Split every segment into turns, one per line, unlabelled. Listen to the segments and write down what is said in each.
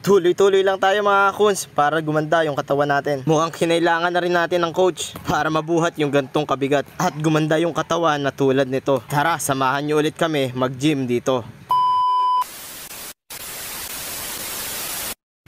Tuloy-tuloy lang tayo mga kuns para gumanda yung katawan natin. Mukhang kinailangan na rin natin ng coach para mabuhat yung gantong kabigat at gumanda yung katawan na tulad nito. Tara, samahan nyo ulit kami mag-gym dito.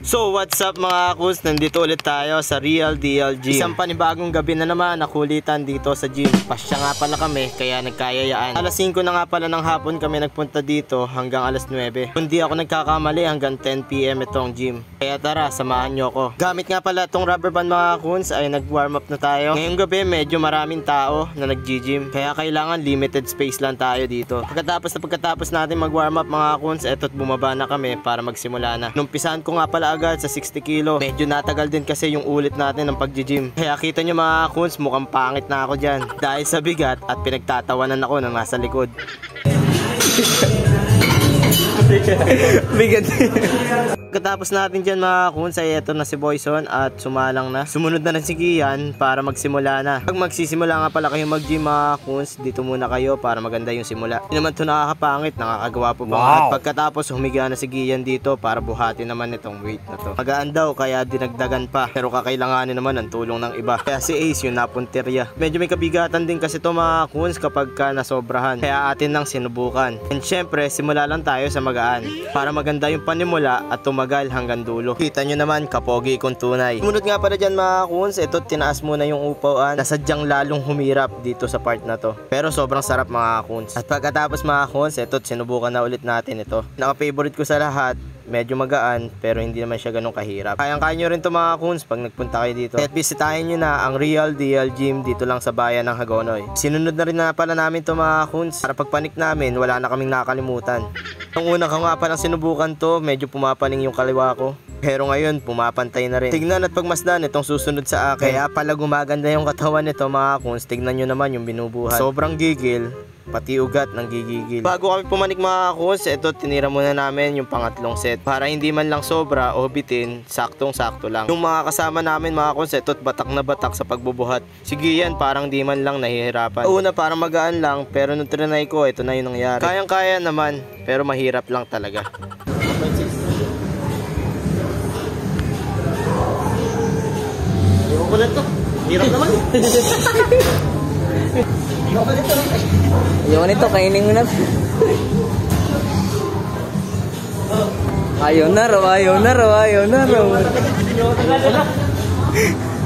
So what's up mga kuns, nandito ulit tayo sa Real Deal Gym. Isang panibagong gabi na naman nakulitan dito sa gym. Pasya nga pala kami kaya nagkayayaan. Alas 5 na nga pala ng hapon kami nagpunta dito hanggang alas 9. Kundi ako nagkakamali hanggang 10 PM itong gym. Kaya tara, samahan nyo ako. Gamit nga pala itong rubber band mga kuns ay nag-warm up na tayo. Ngayong gabi medyo maraming tao na nag-gym. Kaya kailangan limited space lang tayo dito. Pagkatapos natin mag-warm up mga kuns, eto't bumaba na kami para magsimula na. Numpisahan ko nga pala agad sa 60 kilo. Medyo natagal din kasi yung ulit natin ng pag-gym. Kaya kita nyo mga kuns, mukhang pangit na ako dyan. Dahil sa bigat at pinagtatawanan ako ng nasa likod. Bigat. Pagkatapos natin dyan mga kuns ay eto na si Boyson at sumalang na. Sumunod na rin si Gian para magsimula na. Pag magsisimula nga pala kayo mag-gym mga kuns, dito muna kayo para maganda yung simula. Hindi naman ito nakakapangit, nakakagawa po ba? At pagkatapos humiga na si Gian dito para buhatin naman itong weight na to. Magaan daw kaya dinagdagan pa, pero kakailanganin naman ang tulong ng iba. Kaya si Ace yung napuntirya. Medyo may kabigatan din kasi ito mga kuns kapag ka nasobrahan. Kaya atin lang sinubukan. And syempre simula lang tayo sa magaan para maganda yung panimula at tumagal hanggang dulo. Kita nyo naman, kapogi kong tunay. Sumunod nga pala dyan mga kuns, ito tinaas muna yung upuan na sadyang lalong humirap dito sa part na to. Pero sobrang sarap mga kuns. At pagkatapos mga kuns, ito sinubukan na ulit natin ito. Naka-favorite ko sa lahat. Medyo magaan pero hindi naman siya ganun kahirap. Kayang-kaya nyo rin to mga kuns pag nagpunta kayo dito. At bisitahin nyo na ang Real Deal Gym dito lang sa bayan ng Hagonoy. Sinunod na rin na pala namin to mga kuns para pagpanik namin wala na kaming nakalimutan. Nung una ko nga palang sinubukan to, medyo pumapaning yung kaliwa ko. Pero ngayon, pumapantay na rin. Tignan at pagmasdan itong susunod sa akin. Kaya pala gumaganda yung katawan nito mga kuns. Tignan nyo naman yung binubuhat. Sobrang gigil. Pati ugat ng gigigil. Bago kami pumanik mga kuns, ito tinira muna namin yung pangatlong set. Para hindi man lang sobra o bitin, saktong-sakto lang. Yung mga kasama namin mga kuns, ito't batak na batak sa pagbubuhat. Sige yan, parang di man lang nahihirapan. Una parang magaan lang, pero nung trinay ko, ito na yung nangyari. Kayang-kaya naman, pero mahirap lang talaga. Ayoko na ito. Hirap naman.
Ayaw nito, kainin mo na. Ayaw na raw.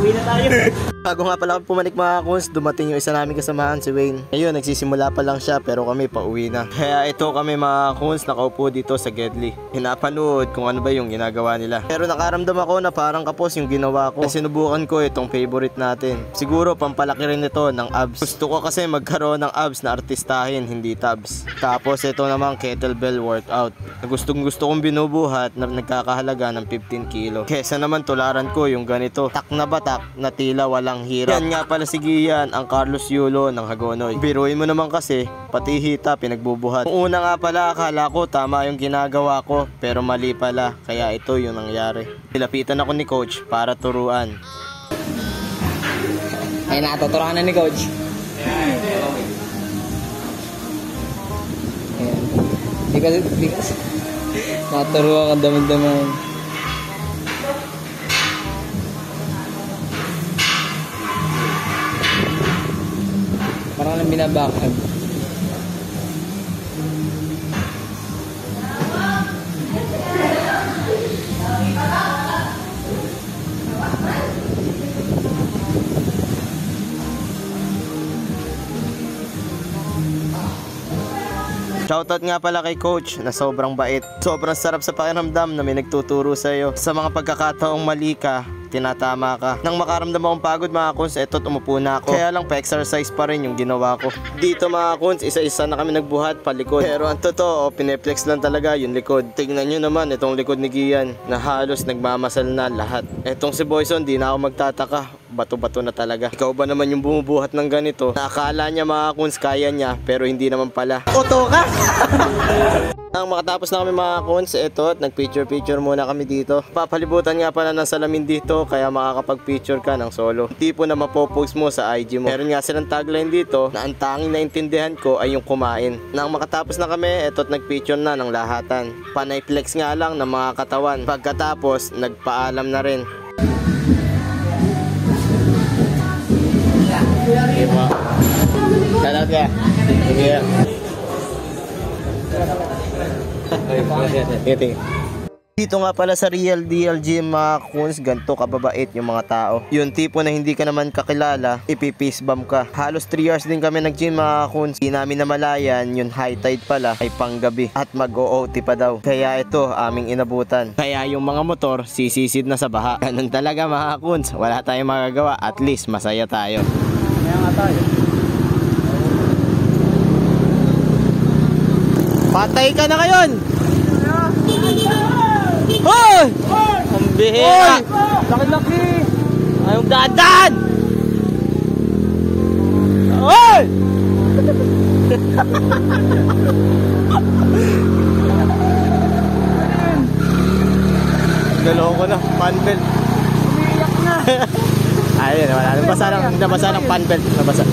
Uwi na tayo. Bago nga pala pumanik mga kuns, dumating yung isa namin kasamahan si Wayne. Ayun, nagsisimula pa lang siya pero kami pauwi na. Kaya ito kami mga kuns, nakaupo dito sa Gedli. Pinapanood kung ano ba yung ginagawa nila. Pero nakaramdam ako na parang kapos yung ginawa ko. Sinubukan ko itong favorite natin. Siguro pampalaki rin ito ng abs. Gusto ko kasi magkaroon ng abs na artistahin, hindi tabs. Tapos ito naman kettlebell workout. Gusto kong binubuhat na nagkakahalaga ng 15 kilo. Kesa naman tularan ko yung ganito. Tak na batak na tila walang hirap. Yan nga pala si Gian, ang Carlos Yulo ng Hagonoy. Biruin mo naman kasi, pati hita pinagbubuhat. Kung una nga pala akala ko tama yung ginagawa ko, pero mali pala. Kaya ito yung nangyari. Nilapitan ako ni coach para turuan.
Ay, natuturuan na ni coach. Di kasi naturuan ka daman-daman. Parang lang binabakag.
Shoutout nga pala kay coach na sobrang bait. Sobrang sarap sa pakiramdam na may nagtuturo sa'yo. Sa mga pagkakataong mali ka, tinatama ka. Nang makaramdam akong pagod mga kuns, eto umupo na ako. Kaya lang pa-exercise pa rin yung ginawa ko. Dito mga kuns, isa-isa na kami nagbuhat palikod. Pero ang totoo, pineflex lang talaga yung likod. Tignan nyo naman itong likod ni Gian na halos nagmamasal na lahat. Etong si Boyson, di na ako magtataka. bato-bato na talaga. Ikaw ba naman yung bumubuhat ng ganito? Nakakala niya mga kuns kaya niya, pero hindi naman pala. Oto ka! Nang makatapos na kami mga kuns, eto, nag-picture muna kami dito. Papalibutan nga pala ng salamin dito, kaya makakapag-picture ka ng solo. Tipo na mapopost mo sa IG mo. Meron nga silang tagline dito na ang tanging naintindihan ko ay yung kumain. Nang makatapos na kami, eto, nag-picture na ng lahatan. Panay flex nga lang ng mga katawan. Pagkatapos, nagpaalam na rin. Diba? Shoutout ka. Sige. Dito nga pala sa Real DLG mga kuns, ganito kababait yung mga tao. Yung tipo na hindi ka naman kakilala, ipipeace bomb ka. Halos 3 hours din kami nag-gym mga kuns. Hindi namin namalayan, yung high tide pala ay panggabi at mag-OOT pa daw. Kaya ito aming inabutan. Kaya yung mga motor sisisid na sa baha. Ganun talaga mga kuns, wala tayong magagawa, at least masaya tayo.
Kaya nga tayo.
Patay ka na ngayon! Hoy! Ang bihira!
Laki-laki!
Ayong dadaan! Hoy! Galoko na, panbelt.
Umiiyak na!
Ayun, wala. Nabasa ng panbelt. Nabasa.